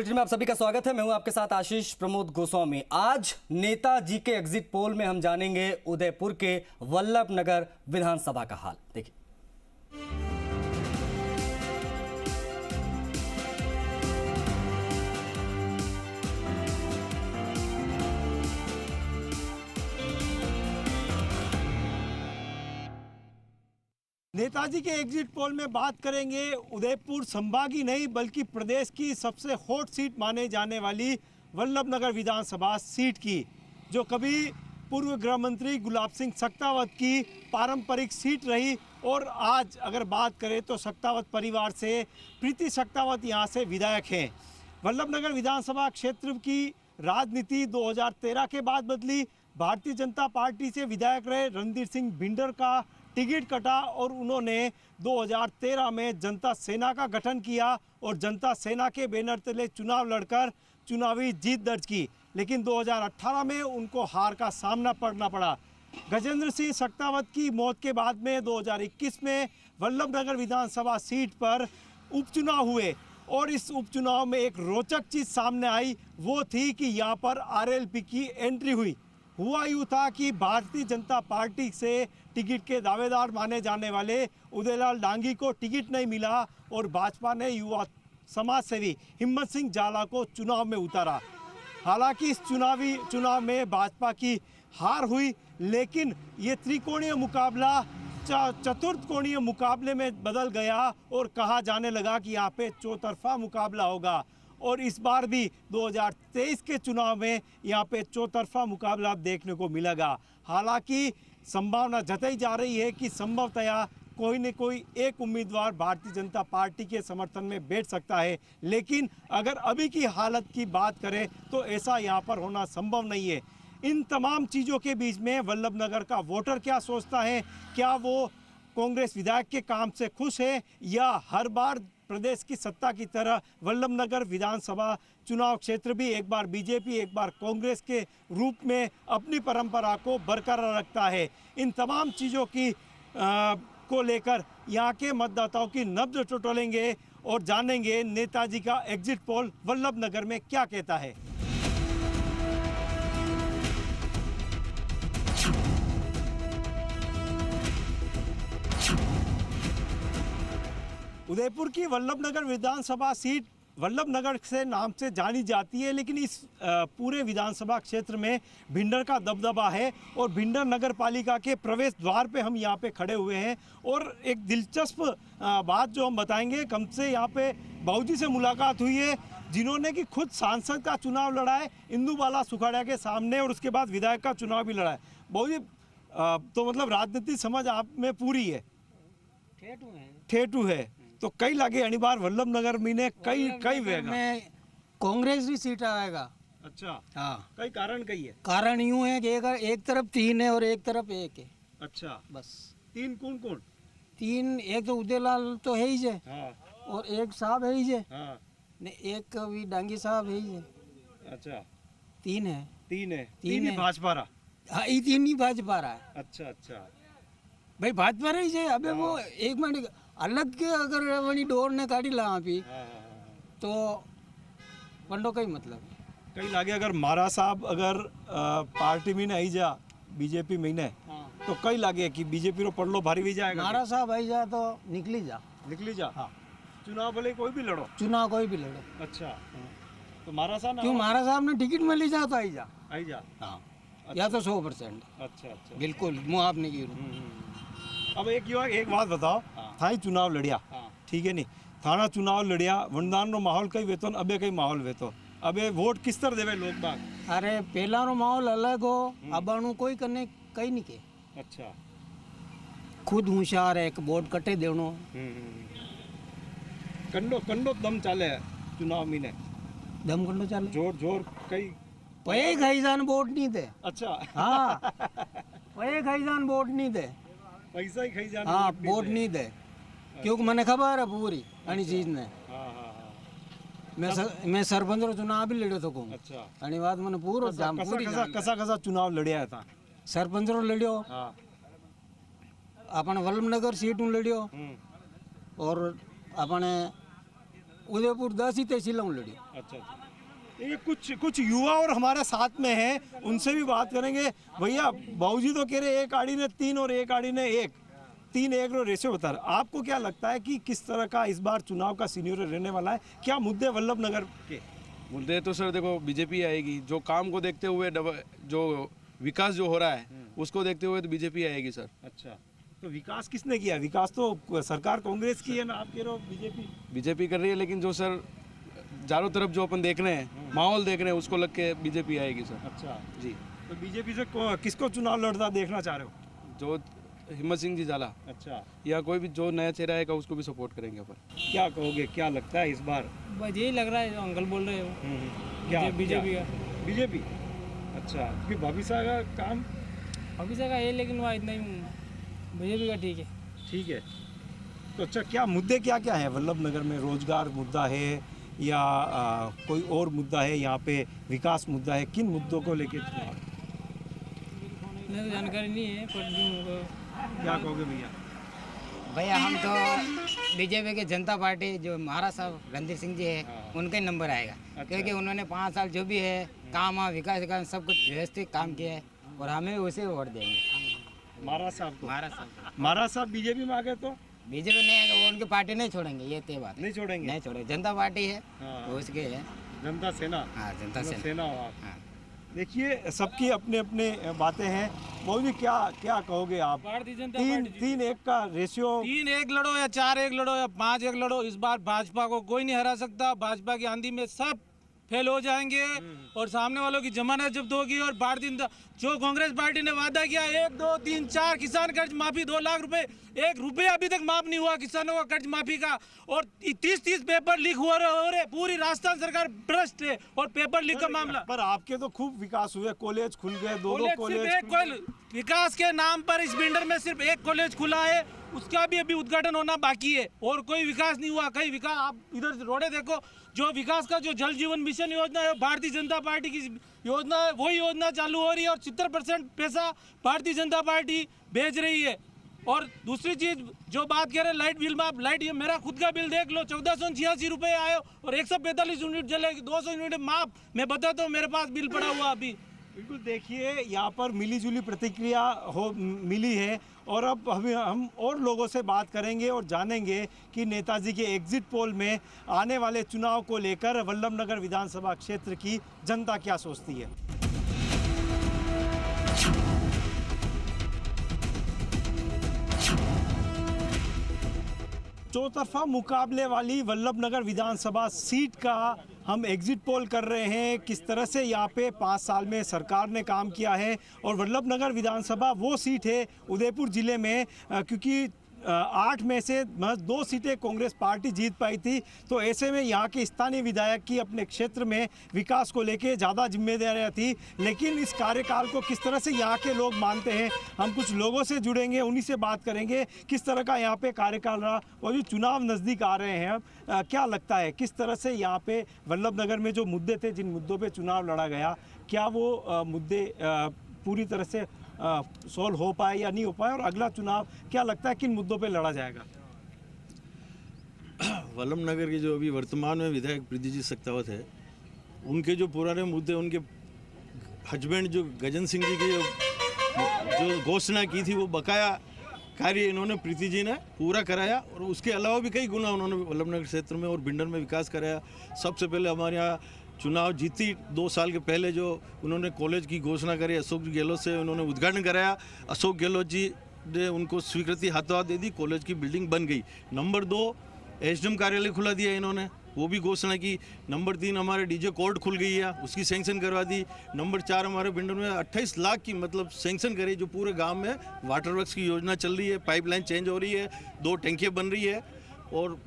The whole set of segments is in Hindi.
में आप सभी का स्वागत है। मैं हूं आपके साथ आशीष प्रमोद गोस्वामी। आज नेताजी के एग्जिट पोल में हम जानेंगे उदयपुर के वल्लभ नगर विधानसभा का हाल। देखिए, नेताजी के एग्जिट पोल में बात करेंगे उदयपुर संभाग ही नहीं बल्कि प्रदेश की सबसे हॉट सीट माने जाने वाली वल्लभ नगर विधानसभा सीट की, जो कभी पूर्व गृह मंत्री गुलाब सिंह सक्तावत की पारंपरिक सीट रही। और आज अगर बात करें तो सक्तावत परिवार से प्रीति सक्तावत यहाँ से विधायक हैं। वल्लभ नगर विधानसभा क्षेत्र की राजनीति 2013 के बाद बदली। भारतीय जनता पार्टी से विधायक रहे रणधीर सिंह भिंडर का टिकट कटा और उन्होंने 2013 में जनता सेना का गठन किया और जनता सेना के बैनर तले चुनाव लड़कर चुनावी जीत दर्ज की। लेकिन 2018 में उनको हार का सामना करना पड़ा। गजेंद्र सिंह सक्तावत की मौत के बाद में 2021 में वल्लभ नगर विधानसभा सीट पर उपचुनाव हुए और इस उपचुनाव में एक रोचक चीज़ सामने आई, वो थी कि यहाँ पर आरएलपी की एंट्री हुई। हुआ यूँ था कि भारतीय जनता पार्टी से टिकट के दावेदार माने जाने वाले उदयलाल डांगी को टिकट नहीं मिला और भाजपा ने युवा समाज सेवी हिम्मत सिंह जाला को चुनाव में उतारा। हालांकि इस चुनाव में भाजपा की हार हुई, लेकिन ये त्रिकोणीय मुकाबला चतुर्थ कोणीय मुकाबले में बदल गया और कहा जाने लगा कि यहाँ पे चौतरफा मुकाबला होगा। और इस बार भी 2023 के चुनाव में यहाँ पे चौतरफा मुकाबला देखने को मिलेगा। हालांकि संभावना जताई जा रही है कि संभवतया कोई न कोई एक उम्मीदवार भारतीय जनता पार्टी के समर्थन में बैठ सकता है, लेकिन अगर अभी की हालत की बात करें तो ऐसा यहाँ पर होना संभव नहीं है। इन तमाम चीज़ों के बीच में वल्लभ नगर का वोटर क्या सोचता है, क्या वो कांग्रेस विधायक के काम से खुश है या हर बार प्रदेश की सत्ता की तरह वल्लभ नगर विधानसभा चुनाव क्षेत्र भी एक बार बीजेपी एक बार कांग्रेस के रूप में अपनी परंपरा को बरकरार रखता है। इन तमाम चीज़ों की को लेकर यहाँ के मतदाताओं की नब्ज टटोलेंगे और जानेंगे नेताजी का एग्जिट पोल वल्लभ नगर में क्या कहता है। उदयपुर की वल्लभ नगर विधानसभा सीट वल्लभ नगर से नाम से जानी जाती है, लेकिन इस पूरे विधानसभा क्षेत्र में भिंडर का दबदबा है और भिंडर नगर पालिका के प्रवेश द्वार पे हम यहाँ पे खड़े हुए हैं। और एक दिलचस्प बात जो हम बताएंगे, कम से यहाँ पे बाबूजी से मुलाकात हुई है जिन्होंने कि खुद सांसद का चुनाव लड़ा है इंदुबाला सुखाड़िया के सामने और उसके बाद विधायक का चुनाव भी लड़ा है। बाबूजी तो मतलब राजनीति समझ आप में पूरी है, ठेठू है तो कई लगे अणी बार वल्लभ नगर में कई वेगा में कांग्रेस भी सीट आएगा। अच्छा, हाँ, कई कारण कई है। कारण यूं है कि एक तरफ 3 है और एक तरफ 1 है। अच्छा, बस 3 कौन कौन? 3, एक तो उदयलाल तो है ही जे, हाँ, और एक साहब है ही जे, हाँ, ने एक भी डांगी साहब है ही जे। अच्छा, 3 है। 3 है। तीन 3 ही है। भाजपा रहा। हाँ, ये 3 ही भाजपा रहा है। अच्छा अच्छा, भाई भाजपा रही जे। अबे वो एक मिनट अलग के अगर वही डोर ने काटी ला आप ही हाँ, तो वंडो का ही मतलब। कई लागे अगर मारा साहब अगर पार्टी में नहीं जा बीजेपी में ने हाँ, तो कई लागे कि बीजेपी रो पड़लो भारी भी जाएगा। मारा साहब आई जा तो निकली जा, निकली जा। हाँ, चुनाव भले कोई भी लड़ो। चुनाव कोई भी लड़ो। अच्छा, तो मारा साहब ना क्यों मारा साहब ने टिकट मिली जा तो आई जा। आई जा। हाँ, या तो 100%। अच्छा अच्छा, बिल्कुल मुँह आपने की। अब एक बात बताओ, हाँ। थाई चुनाव लड़िया, हाँ। ठीक है नहीं, थाना चुनाव लड़िया वनदान रो माहौल कई वेतो अबे कई माहौल वेतो, अबे वोट किस तरह देवे लोग बाग? अरे पहला रो माहौल अलग हो, अबाणु कोई करने कई नहीं के। अच्छा, खुद होशियार है, एक वोट कटे देनो। कंडो कंडो दम चाले चुनाव में ने, दम कंडो चाले जोर जोर कई पये खाई जान वोट नहीं दे। अच्छा, हाँ, पये खाई जान वोट नहीं दे। पैसा ही खाई जाने। हाँ, वोट नहीं दे, क्योंकि मैंने खबर है पूरी अनी चीज ने। हाँ हाँ हाँ, मैं सरपंच रो चुनाव भी लड़ो तो कहूँ। अच्छा, अनी बात मैंने पूरा जाम पूरी कसा चुनाव लड़िया था। सरपंच रो लड़ियो, हाँ, अपन वल्लभ नगर सीट लड़ियो और अपने उदयपुर 10 ही तहसीलों लड़ियो। अच्छा ये कुछ युवा और हमारे साथ में हैं, उनसे भी बात करेंगे। भैया बाबूजी तो कह रहे एक आड़ी ने 3 और एक आड़ी ने 1, 3-1 रेशियो बता रहे। आपको क्या लगता है कि किस तरह का इस बार चुनाव का सिनेरियो रहने वाला है? क्या मुद्दे वल्लभ नगर के? मुद्दे तो सर देखो बीजेपी आएगी, जो काम को देखते हुए जो विकास जो हो रहा है उसको देखते हुए तो बीजेपी आएगी सर। अच्छा, तो विकास किसने किया? विकास तो सरकार कांग्रेस की है ना, आप कह रहे हो बीजेपी कर रही है, लेकिन जो सर चारों तरफ जो अपन देख रहे हैं, माहौल देख रहे हैं, उसको लग के बीजेपी आएगी सर। अच्छा जी। तो बीजेपी से किसको चुनाव लड़ता देखना चाह रहे हो? जो हिम्मत सिंह जी झाला अच्छा, या कोई भी जो नया चेहरा आएगा उसको भी सपोर्ट करेंगे अपन। क्या कहोगे, क्या लगता है इस बार? बस यही लग रहा है जो अंकल बोल रहे हो, क्या बीजेपी का। बीजेपी? अच्छा, कि भविष्य का काम भविष्य का ये, लेकिन वह इतना ही बीजेपी का ठीक है। ठीक है। तो अच्छा, क्या मुद्दे क्या क्या है वल्लभ नगर में? रोजगार मुद्दा है या कोई और मुद्दा है? यहाँ पे विकास मुद्दा है? किन मुद्दों को लेके चुनाव? इतना तो जानकारी नहीं है, पर जो क्या कहोगे भैया? भैया हम तो बीजेपी के जनता पार्टी जो महाराज साहब रणधीर सिंह जी है उनका ही नंबर आएगा। क्योंकि उन्होंने 5 साल जो भी है काम विकास का सब कुछ व्यवस्थित काम किया है और हमें उसे वोट देंगे। महाराज साहब को? महाराज साहब बीजेपी में आ गए तो बीजेपी नहीं आएगा, वो उनकी पार्टी नहीं छोड़ेंगे, ये तय बात। नहीं छोड़ेंगे? नहीं छोड़ेंगे, जनता पार्टी है तो उसके है। जनता सेना? हाँ, जनता सेना हो आप। हाँ। देखिए सबकी अपने अपने बातें हैं। बहुत भी क्या कहोगे आप? 3-1 का रेशियो। 3-1 लड़ो या 4-1 लड़ो या 5-1 लड़ो, इस बार भाजपा को कोई नहीं हरा सकता। भाजपा की आंधी में सब फेल हो जाएंगे और सामने वालों की जमानत जब्त होगी। और भारतीय जो कांग्रेस पार्टी ने वादा किया 1, 2, 3, 4 किसान कर्ज माफी 2 लाख रुपए, 1 रुपया अभी तक माफ नहीं हुआ किसानों का कर्ज माफी का। और 30 पेपर लीक हो रहे, पूरी राजस्थान सरकार भ्रष्ट है और पेपर लीक का मामला। पर आपके तो खूब विकास हुए, कॉलेज खुल गए, 2 कॉलेज। विकास के नाम पर इस बिल्डर में सिर्फ 1 कॉलेज खुला है, उसका भी अभी उद्घाटन होना बाकी है और कोई विकास नहीं हुआ। कहीं विकास, आप इधर रोडे देखो, जो विकास का जो जल जीवन मिशन योजना है भारतीय जनता पार्टी की योजना है, वही योजना चालू हो रही है और 70% पैसा भारतीय जनता पार्टी भेज रही है। और दूसरी चीज जो बात करें लाइट बिल माफ, लाइट ये मेरा खुद का बिल देख लो, 1486 रुपये आए और 145 यूनिट जलेगी, 200 यूनिट माफ। मैं बताता हूँ, मेरे पास बिल पड़ा हुआ अभी। बिल्कुल, देखिए यहाँ पर मिलीजुली प्रतिक्रिया मिली है और अब हम और लोगों से बात करेंगे और जानेंगे कि नेताजी के एग्जिट पोल में आने वाले चुनाव को लेकर वल्लभ नगर विधानसभा क्षेत्र की जनता क्या सोचती है। चौतरफा मुकाबले वाली वल्लभ नगर विधानसभा सीट का हम एग्जिट पोल कर रहे हैं, किस तरह से यहाँ पे 5 साल में सरकार ने काम किया है। और वल्लभ नगर विधानसभा वो सीट है उदयपुर ज़िले में, क्योंकि 8 में से 2 सीटें कांग्रेस पार्टी जीत पाई थी, तो ऐसे में यहाँ के स्थानीय विधायक की अपने क्षेत्र में विकास को लेके ज़्यादा जिम्मेदारियाँ थी। लेकिन इस कार्यकाल को किस तरह से यहाँ के लोग मानते हैं, हम कुछ लोगों से जुड़ेंगे, उन्हीं से बात करेंगे किस तरह का यहाँ पे कार्यकाल रहा। और जो चुनाव नज़दीक आ रहे हैं, अब क्या लगता है किस तरह से यहाँ पे वल्लभ नगर में जो मुद्दे थे, जिन मुद्दों पर चुनाव लड़ा गया, क्या वो मुद्दे पूरी तरह से सोल्व हो पाए या नहीं हो पाए? और अगला चुनाव क्या लगता है किन मुद्दों पे लड़ा जाएगा? वल्लभ नगर के जो अभी वर्तमान में विधायक प्रीति जी सक्तावत है, उनके जो पुराने मुद्दे, उनके हस्बैंड जो गजन सिंह जी की जो घोषणा की थी, वो बकाया कार्य इन्होंने प्रीति जी ने पूरा कराया। और उसके अलावा भी कई गुना उन्होंने वल्लभ नगर क्षेत्र में और भिंडर में विकास कराया। सबसे पहले हमारे यहाँ चुनाव जीती 2 साल के पहले जो उन्होंने कॉलेज की घोषणा करी, अशोक गहलोत से उन्होंने उद्घाटन कराया। अशोक गहलोत जी ने उनको स्वीकृति हाथों हाथ दे दी, कॉलेज की बिल्डिंग बन गई। नंबर 2 एसडीएम कार्यालय खुला दिया इन्होंने, वो भी घोषणा की। नंबर 3 हमारे डीजे कोर्ट खुल गई है, उसकी सेंक्शन करवा दी। नंबर 4 हमारे भिंडर में 28 लाख की मतलब सेंक्शन करी, जो पूरे गांव में वाटर वर्क्स की योजना चल रही है, पाइपलाइन चेंज हो रही है, 2 टंकियाँ बन रही है और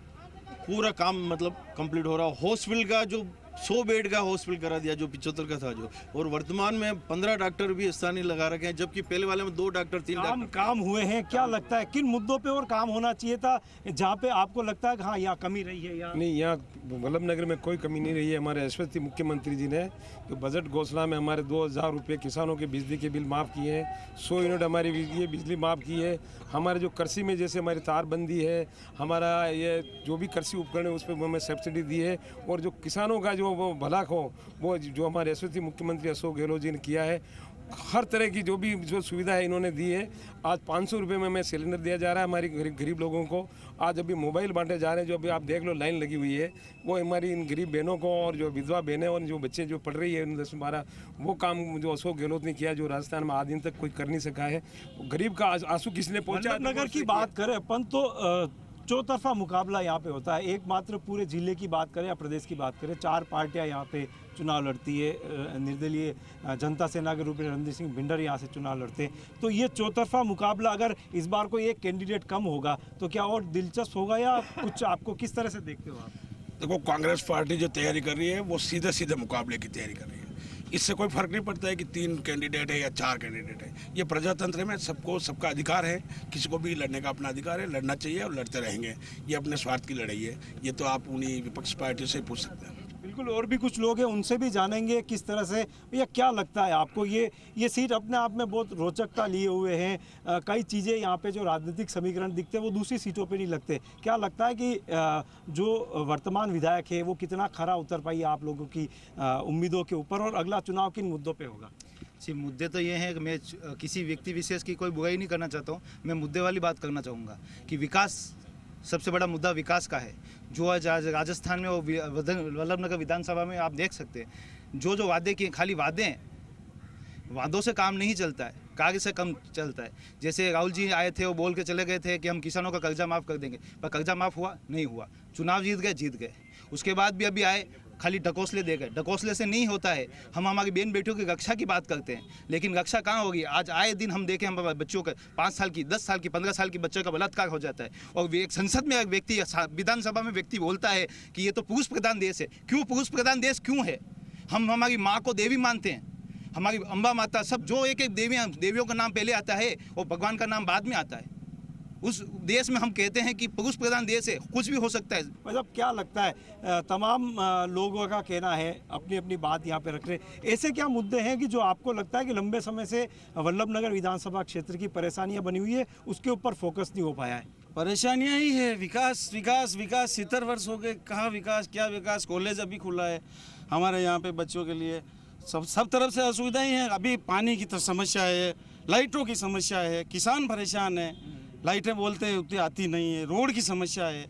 पूरा काम मतलब कंप्लीट हो रहा है। हॉस्पिटल का जो 100 बेड का हॉस्पिटल करा दिया, जो 75 का था जो, और वर्तमान में 15 डॉक्टर भी स्थानीय लगा रखे हैं, जबकि पहले वाले में 2 डॉक्टर 3 डॉक्टर काम हुए हैं। क्या लगता है किन मुद्दों पे और काम होना चाहिए था, जहाँ पे आपको लगता है कि हाँ यहाँ कमी रही है? या नहीं, यहाँ वल्लभ नगर में कोई कमी नहीं रही है। हमारे यशस्वी मुख्यमंत्री जी ने तो बजट घोषणा में हमारे 2000 रुपये किसानों के बिजली के बिल माफ़ किए हैं, 100 यूनिट हमारी बिजली माफ़ की है। हमारे जो कृषि में जैसे हमारी तारबंदी है, हमारा ये जो भी कृषि उपकरण है उस पर हमें सब्सिडी दी है। और जो किसानों का जो वो भला हो, वो जो हमारे यशस्वी मुख्यमंत्री अशोक गहलोत जी ने किया है, हर तरह की जो सुविधा है इन्होंने दी है। आज 500 रुपये में हमें सिलेंडर दिया जा रहा है हमारी गरीब लोगों को। आज अभी मोबाइल बांटे जा रहे हैं, जो अभी आप देख लो लाइन लगी हुई है, वो हमारी इन गरीब बहनों को और जो विधवा बहनें और जो बच्चे जो पढ़ रही है 10-12, वो काम जो अशोक गहलोत ने किया, जो राजस्थान में आज दिन तक कोई कर नहीं सका है। गरीब का आंसू किसने पहुंचा? नगर की बात करें अपन तो चौतरफा मुकाबला यहाँ पे होता है। एकमात्र पूरे जिले की बात करें या प्रदेश की बात करें, 4 पार्टियां यहाँ पे चुनाव लड़ती है। निर्दलीय जनता सेना के रूप में रणधीर सिंह भिंडर यहाँ से चुनाव लड़ते हैं। तो ये चौतरफा मुकाबला अगर इस बार कोई एक कैंडिडेट कम होगा तो क्या और दिलचस्प होगा या कुछ आपको किस तरह से देखते हो आप? देखो, कांग्रेस पार्टी जो तैयारी कर रही है वो सीधे सीधे मुकाबले की तैयारी कर रही है। इससे कोई फर्क नहीं पड़ता है कि 3 कैंडिडेट है या 4 कैंडिडेट है। ये प्रजातंत्र में सबका अधिकार है, किसी को भी लड़ने का अपना अधिकार है, लड़ना चाहिए और लड़ते रहेंगे। ये अपने स्वार्थ की लड़ाई है, ये तो आप उन्हीं विपक्ष पार्टियों से पूछ सकते हैं। बिल्कुल, और भी कुछ लोग हैं, उनसे भी जानेंगे किस तरह से। भैया क्या लगता है आपको, ये सीट अपने आप में बहुत रोचकता लिए हुए हैं। कई चीज़ें यहाँ पे जो राजनीतिक समीकरण दिखते हैं वो दूसरी सीटों पे नहीं लगते। क्या लगता है कि जो वर्तमान विधायक है वो कितना खरा उतर पाई आप लोगों की उम्मीदों के ऊपर, और अगला चुनाव किन मुद्दों पर होगा? जी, मुद्दे तो ये हैं कि मैं किसी व्यक्ति विशेष की कोई बुराई नहीं करना चाहता हूँ। मैं मुद्दे वाली बात करना चाहूँगा कि विकास, सबसे बड़ा मुद्दा विकास का है। जो आज राजस्थान में वो वल्लभनगर विधानसभा में आप देख सकते हैं, जो वादे किए खाली वादे हैं, वादों से काम नहीं चलता है, कार्य से कम चलता है। जैसे राहुल जी आए थे, वो बोल के चले गए थे कि हम किसानों का कर्जा माफ़ कर देंगे, पर कर्जा माफ़ हुआ नहीं हुआ। चुनाव जीत गए। उसके बाद भी अभी आए, खाली ढकोसले दे गए। ढकोसले से नहीं होता है। हम हमारी बहन बेटियों की रक्षा की बात करते हैं, लेकिन रक्षा कहाँ होगी? आज आए दिन हम देखें, हम बच्चों का 5 साल की, 10 साल की, 15 साल की बच्चे का बलात्कार हो जाता है, और एक संसद में एक व्यक्ति, विधानसभा में व्यक्ति बोलता है कि ये तो पुरुष प्रधान देश है। क्यों पुरुष प्रधान देश क्यों है? हम हमारी माँ को देवी मानते हैं, हमारी अम्बा माता, सब जो एक देवियों का नाम पहले आता है और भगवान का नाम बाद में आता है। उस देश में हम कहते हैं कि पुरुष प्रधान देश है, कुछ भी हो सकता है। मतलब क्या लगता है, तमाम लोगों का कहना है, अपनी अपनी बात यहाँ पे रख रहे, ऐसे क्या मुद्दे हैं कि जो आपको लगता है कि लंबे समय से वल्लभनगर विधानसभा क्षेत्र की परेशानियाँ बनी हुई है, उसके ऊपर फोकस नहीं हो पाया है? परेशानियाँ ही है, विकास विकास विकास। 70 वर्ष हो गए, कहाँ विकास, क्या विकास? कॉलेज अभी खुला है हमारे यहाँ पे बच्चों के लिए, सब तरफ से असुविधाएं हैं। अभी पानी की तो समस्या है, लाइटों की समस्या है, किसान परेशान है, लाइटें बोलते हैं उतनी आती नहीं है, रोड की समस्या है।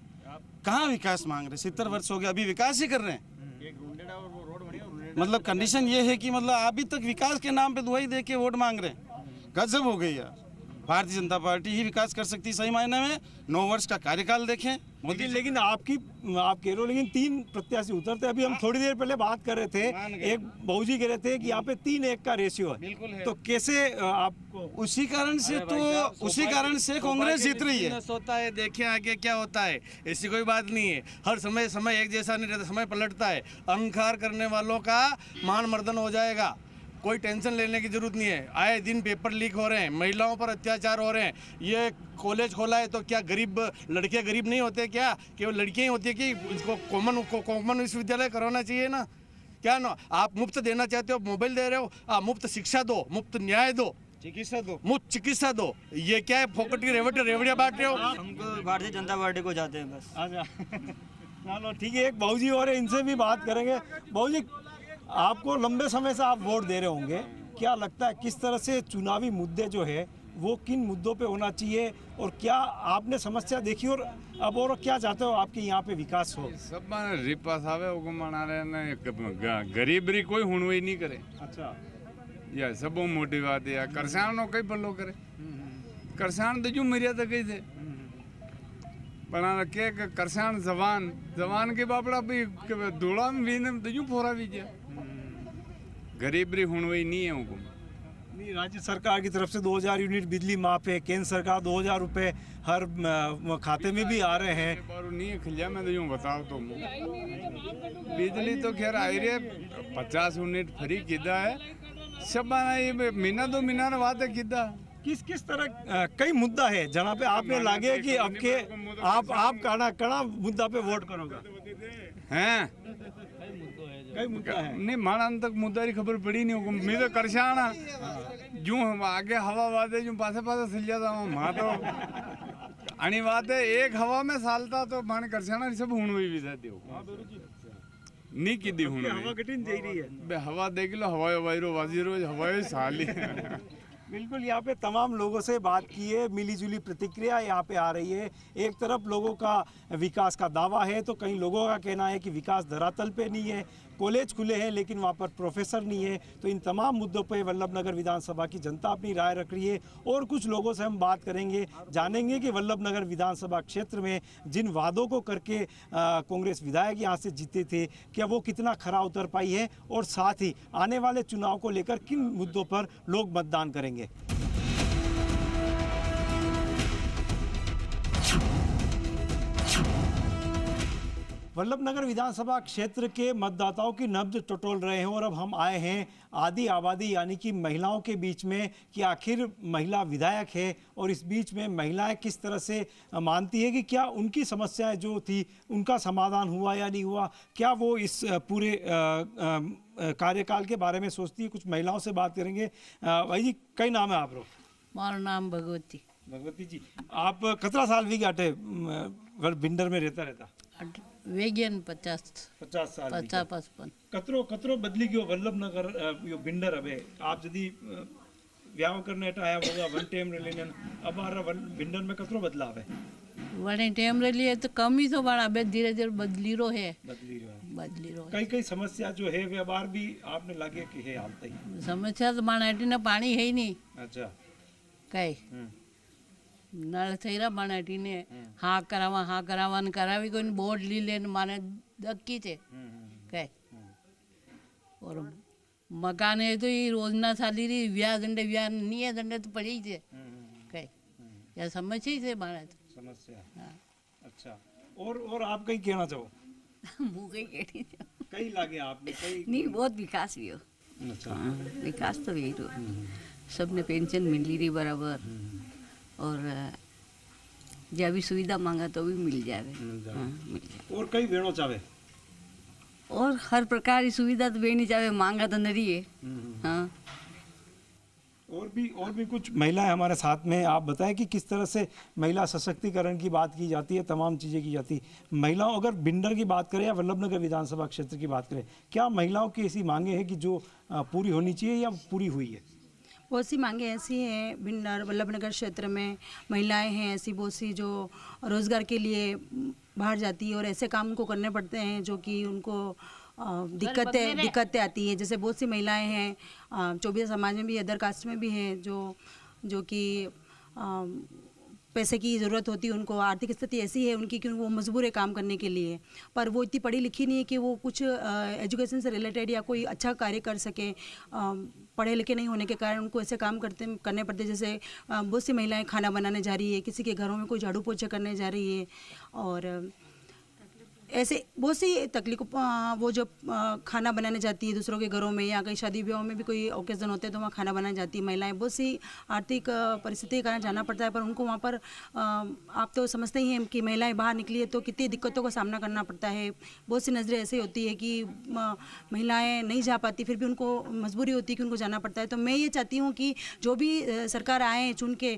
कहाँ विकास मांग रहे? 70 वर्ष हो गए, अभी विकास ही कर रहे हैं। मतलब कंडीशन ये है कि मतलब अभी तक विकास के नाम पे दुहाई दे के वोट मांग रहे हैं। गजब हो गई यार। भारतीय जनता पार्टी ही विकास कर सकती है सही मायने में। 9 वर्ष का कार्यकाल देखें मोदी। लेकिन आप कह रहे हो, लेकिन 3 प्रत्याशी उतरते। अभी हम थोड़ी देर पहले बात कर रहे थे, एक बहुजी कह रहे थे कि यहाँ पे 3-1 का रेशियो है। बिल्कुल है। तो कैसे आपको उसी कारण से कांग्रेस जीत रही है। होता है, देखें आगे क्या होता है, ऐसी कोई बात नहीं है। हर समय एक जैसा नहीं रहता, समय पलटता है। अहंकार करने वालों का मान मर्दन हो जाएगा, कोई टेंशन लेने की जरूरत नहीं है। आए दिन पेपर लीक हो रहे हैं, महिलाओं पर अत्याचार हो रहे हैं। ये कॉलेज खोला है तो क्या गरीब लड़के गरीब नहीं होते क्या? केवल लड़कियां ही होती है कि इसको कॉमन विश्वविद्यालय कराना चाहिए ना? क्या ना आप मुफ्त देना चाहते हो, मोबाइल दे रहे हो, मुफ्त शिक्षा दो, मुफ्त न्याय दो, मुफ्त चिकित्सा दो। ये क्या है? फोकट की रेवड़िया बांट रहे हो। हमको भारतीय जनता पार्टी को जाते हैं बस। अच्छा चलो ठीक है, एक बहुजी और है, इनसे भी बात करेंगे। बहुजी, आपको लंबे समय से आप वोट दे रहे होंगे, क्या लगता है किस तरह से चुनावी मुद्दे जो है वो किन मुद्दों पे होना चाहिए, और क्या आपने समस्या देखी, और अब और क्या चाहते हो आपके यहाँ पे विकास हो? सब रिपास आवे मना रहे गरीबरी कोई हुणवई नहीं करे। अच्छा, या सब मोटी बात है। करसान कई पल्लो करे, करसान तो जो मरिया तो कही थे बना के करसान जवान के बापड़ा भी धोड़ा में भी तो यूं फोरा भी जा। गरीबरी हुणवई नहीं है हुकुम। नहीं, राज्य सरकार की तरफ से 2000 यूनिट बिजली माफ है, केंद्र सरकार 2000 रुपये हर खाते में भी आ रहे हैं। नहीं है खिलिया में तो यूँ बताओ तो बिजली तो खैर आई रही है, 50 यूनिट फ्री किदा है सब ये महीना 2 महीना बात है किदा। किस तरह कई मुद्दा है जहाँ पे आपने लागे कि अब के आप कड़ा मुद्दा पे वोट करोगे हैं? कई मुद्दा है नहीं माना तक मुद्दा की खबर पड़ी नहीं। मैं तो करशान जूं आगे हवा वादे जूं पासे चल जाता हूँ माँ तो अणी बात है। एक हवा में सालता तो माने करशाना सब हुण हुई भी जाती हो। नहीं की दी हूँ हवा कठिन दे रही है। बे हवा देख लो, हवाई वायरो वाजीरो हवाई साली बिल्कुल, यहाँ पे तमाम लोगों से बात की है, मिलीजुली प्रतिक्रिया यहाँ पे आ रही है। एक तरफ लोगों का विकास का दावा है तो कई लोगों का कहना है कि विकास धरातल पे नहीं है। कॉलेज खुले हैं लेकिन वहाँ पर प्रोफेसर नहीं है। तो इन तमाम मुद्दों पे वल्लभनगर विधानसभा की जनता अपनी राय रख रही है और कुछ लोगों से हम बात करेंगे, जानेंगे कि वल्लभनगर विधानसभा क्षेत्र में जिन वादों को करके कांग्रेस विधायक यहाँ से जीते थे, क्या वो कितना खरा उतर पाई है और साथ ही आने वाले चुनाव को लेकर किन मुद्दों पर लोग मतदान करेंगे। वल्लभनगर विधानसभा क्षेत्र के मतदाताओं की नब्ज टटोल रहे हैं और अब हम आए हैं आधी आबादी यानी कि महिलाओं के बीच में कि आखिर महिला विधायक है और इस बीच में महिलाएं किस तरह से मानती है कि क्या उनकी समस्याएं जो थी उनका समाधान हुआ या नहीं हुआ, क्या वो इस पूरे कार्यकाल के बारे में सोचती है। कुछ महिलाओं से बात करेंगे। भाई जी, कई नाम है आप लोग? मारो नाम भगवती। भगवती जी, आप कितना साल भी गाटे बिंडर में रहता वेगियन 50 साल 55 कतरो बदली गयो वल्लभनगर यो बिंडर हवे। आप यदि व्याव करने आया होगा वन टाइम रिलेशन अब बिंडर में कतरो बदलाव है? वने टाइम रे लिए तो कम ही तो बड़ा बे धीरे धीरे बदली रो है। कई समस्या जो है वे बार भी आपने लगे कि है हालत ही समस्या तो बाणाटी ना पानी है ही नहीं। अच्छा, कई नल થઈ રહ્યા બનાટી ને હા કરાવા ને કરાવી કોઈ બોર્ડ લી લેને માને દક્કી છે કઈ और मकान है तो ये रोजना साली री व्याह नहीं है दंडे तो पड़ी थे कई या समझ ही से बाना तो समस्या। अच्छा, और आप कहीं कहना चाहो? मुझे कहीं कई लागे आपने कई नहीं बहुत विकास भी हो। अच्छा, विकास तो यही तो सबने पेंशन मिल रही बराबर और जब भी सुविधा मांगा तो भी मिल जाए। और कई वेणो चाहे और हर प्रकार की सुविधा तो वे नहीं चाहे, मांगा तो नहीं है। हाँ, और भी कुछ महिलाएं हमारे साथ में। आप बताएं कि किस तरह से महिला सशक्तिकरण की बात की जाती है, तमाम चीज़ें की जाती है। महिलाओं अगर बिंडर की बात करें या वल्लभनगर विधानसभा क्षेत्र की बात करें, क्या महिलाओं की ऐसी मांगे हैं कि जो पूरी होनी चाहिए या पूरी हुई है? बहुत सी मांगे ऐसी हैं बिंडर वल्लभनगर क्षेत्र में, महिलाएं हैं ऐसी बहुत सी जो रोज़गार के लिए बाहर जाती है और ऐसे काम उनको करने पड़ते हैं जो कि उनको दिक्कतें आती है। जैसे बहुत सी महिलाएं हैं चौबीस समाज में भी, अदर कास्ट में भी हैं जो कि पैसे की ज़रूरत होती है उनको, आर्थिक स्थिति ऐसी है उनकी कि वो मजबूर है काम करने के लिए, पर वो इतनी पढ़ी लिखी नहीं है कि वो कुछ एजुकेशन से रिलेटेड या कोई अच्छा कार्य कर सके। पढ़े लिखे नहीं होने के कारण उनको ऐसे काम करने पड़ते, जैसे बहुत सी महिलाएं खाना बनाने जा रही है, किसी के घरों में कोई झाड़ू पोछा करने जा रही है और ऐसे बहुत सी तकलीफ। वो जब खाना बनाने जाती है दूसरों के घरों में या कहीं शादी ब्याह में भी कोई ओकेज़न होते हैं तो वहाँ खाना बनाने जाती है महिलाएं। बहुत सी आर्थिक परिस्थिति के कारण जाना पड़ता है, पर उनको वहाँ पर आप तो समझते ही हैं कि महिलाएं बाहर निकली है तो कितनी दिक्कतों का सामना करना पड़ता है। बहुत सी नज़रें ऐसी होती है कि महिलाएँ नहीं जा पाती, फिर भी उनको मजबूरी होती है कि उनको जाना पड़ता है। तो मैं ये चाहती हूँ कि जो भी सरकार आए चुन के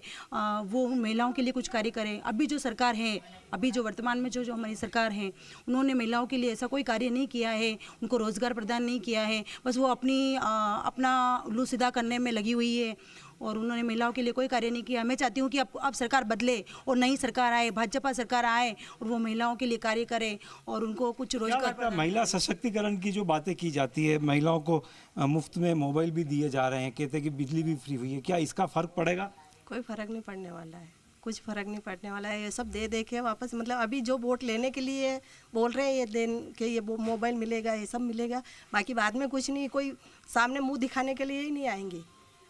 वो महिलाओं के लिए कुछ कार्य करें। अभी जो सरकार है, अभी जो वर्तमान में जो हमारी सरकार है, उन्होंने महिलाओं के लिए ऐसा कोई कार्य नहीं किया है, उनको रोज़गार प्रदान नहीं किया है, बस वो अपना उल्लू सीधा करने में लगी हुई है और उन्होंने महिलाओं के लिए कोई कार्य नहीं किया। मैं चाहती हूँ कि अब सरकार बदले और नई सरकार आए, भाजपा सरकार आए और वो महिलाओं के लिए कार्य करे और उनको कुछ रोजगार। महिला सशक्तिकरण की जो बातें की जाती है, महिलाओं को मुफ्त में मोबाइल भी दिए जा रहे हैं, कहते हैं कि बिजली भी फ्री हुई है, क्या इसका फर्क पड़ेगा? कोई फर्क नहीं पड़ने वाला है, कुछ फर्क नहीं पड़ने वाला है। ये सब दे के वापस, मतलब अभी जो वोट लेने के लिए बोल रहे हैं ये दिन के ये मोबाइल मिलेगा, ये सब मिलेगा, बाकी बाद में कुछ नहीं, कोई सामने मुंह दिखाने के लिए ही नहीं आएंगे।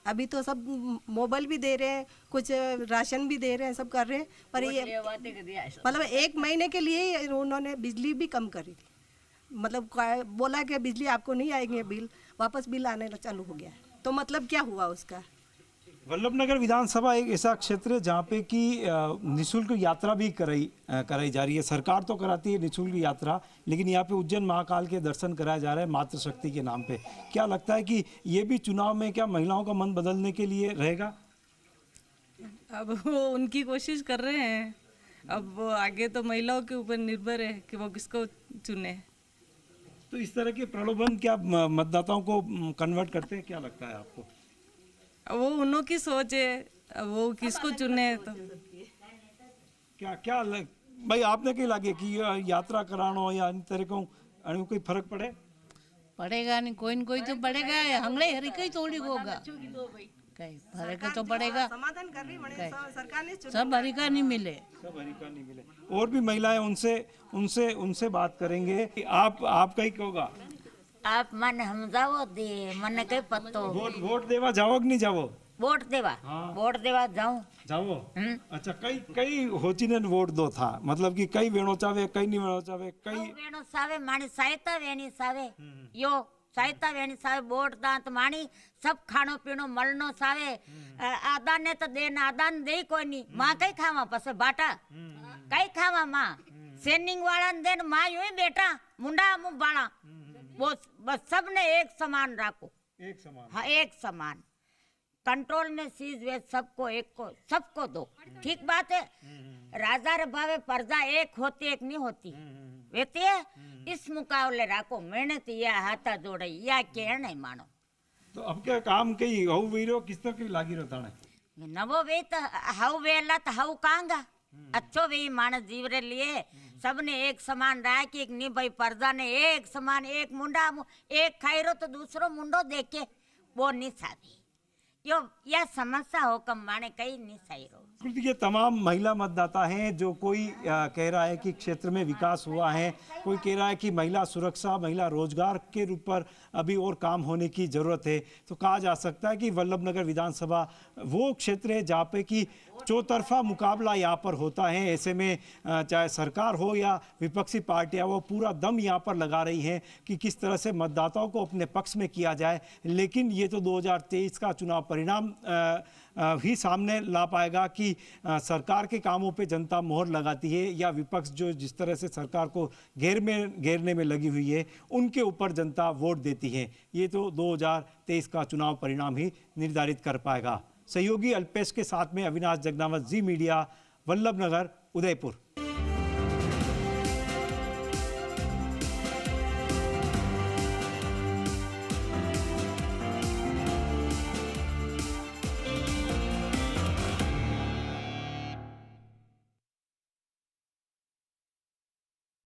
अभी तो सब मोबाइल भी दे रहे हैं, कुछ राशन भी दे रहे हैं, सब कर रहे हैं, पर ये मतलब 1 महीने के लिए उन्होंने बिजली भी कम करी, मतलब बोला कि बिजली आपको नहीं आएंगे बिल, वापस बिल आने चालू हो गया। तो मतलब क्या हुआ उसका? वल्लभनगर विधानसभा एक ऐसा क्षेत्र है जहाँ पे कि निःशुल्क यात्रा भी कराई जा रही है। सरकार तो कराती है निःशुल्क यात्रा, लेकिन यहाँ पे उज्जैन महाकाल के दर्शन कराए जा रहे हैं मातृशक्ति के नाम पे। क्या लगता है कि ये भी चुनाव में क्या महिलाओं का मन बदलने के लिए रहेगा? अब वो उनकी कोशिश कर रहे हैं, अब वो आगे तो महिलाओं के ऊपर निर्भर है कि वो किसको चुने। तो इस तरह के प्रलोभन क्या मतदाताओं को कन्वर्ट करते हैं, क्या लगता है आपको? वो उन्हों की सोच है, वो किसको चुने तो क्या भाई आपने क्या लगे कि यात्रा करानो या इन तरह को कोई फर्क पड़ेगा नहीं, कोई न कोई तो पड़ेगा, हमले हर कई थोड़ी होगा, कहीं फर्क तो पड़ेगा। समाधान कर रही बड़े सरकार ने सब हरिका नहीं मिले, और भी महिलाएं उनसे बात करेंगे। आप कहीं होगा आप मन हम जाओ दे मन कई पत्तो वोट देवा जाओ कि नहीं जाओ? वोट देवा जाऊं। अच्छा, कई होचीने वोट दो था, मतलब कि कई वेणो चावे कई नहीं वेणो चावे, कई वेणो सावे मानी सहायता वेणी सावे यो सहायता वेणी सावे वोट दांत मानी सब खानो पीनो मलनो सावे आदान ने तो देन आदान दे कोई नहीं माँ कई खावा पसे बाटा कई खावा माँ सेनिंग वाला देन माँ यूं ही बेटा मुंडा मुंह बाड़ा वो बस सबने एक समान राखो, एक समान, हाँ एक समान कंट्रोल में चीज वे सबको एक को सबको दो, ठीक बात है। राजा रे भावे प्रजा एक होती एक नहीं होती वेती है, इस मुकाबले राखो मेहनत या हाथा जोड़े या के नहीं मानो। तो अब क्या काम कई हऊ वीरो किस तरह की लागी रहता है नवो वे तो हऊ वेला तो हऊ कांगा अच्छो वे मानस जीव रे लिए सबने एक समान राय की नहीं भाई प्रजा ने एक समान एक मुंडा एक खाई रो तो दूसरो मुंडो देखे वो नहीं सावी यो यह समस्या हो कम माने कहीं नहीं सही रो। ये तमाम महिला मतदाता हैं, जो कोई कह रहा है कि क्षेत्र में विकास हुआ है, कोई कह रहा है कि महिला सुरक्षा महिला रोजगार के रूप पर अभी और काम होने की ज़रूरत है। तो कहा जा सकता है कि वल्लभनगर विधानसभा वो क्षेत्र है जहाँ पे कि चौतरफा मुकाबला यहाँ पर होता है। ऐसे में चाहे सरकार हो या विपक्षी पार्टियाँ वो पूरा दम यहाँ पर लगा रही हैं कि किस तरह से मतदाताओं को अपने पक्ष में किया जाए। लेकिन ये तो 2023 का चुनाव परिणाम ही सामने ला पाएगा कि सरकार के कामों पे जनता मोहर लगाती है या विपक्ष जो जिस तरह से सरकार को घेरने में लगी हुई है उनके ऊपर जनता वोट देती है। ये तो 2023 का चुनाव परिणाम ही निर्धारित कर पाएगा। सहयोगी अल्पेश के साथ में अविनाश जगनावत, जी मीडिया, वल्लभनगर, उदयपुर।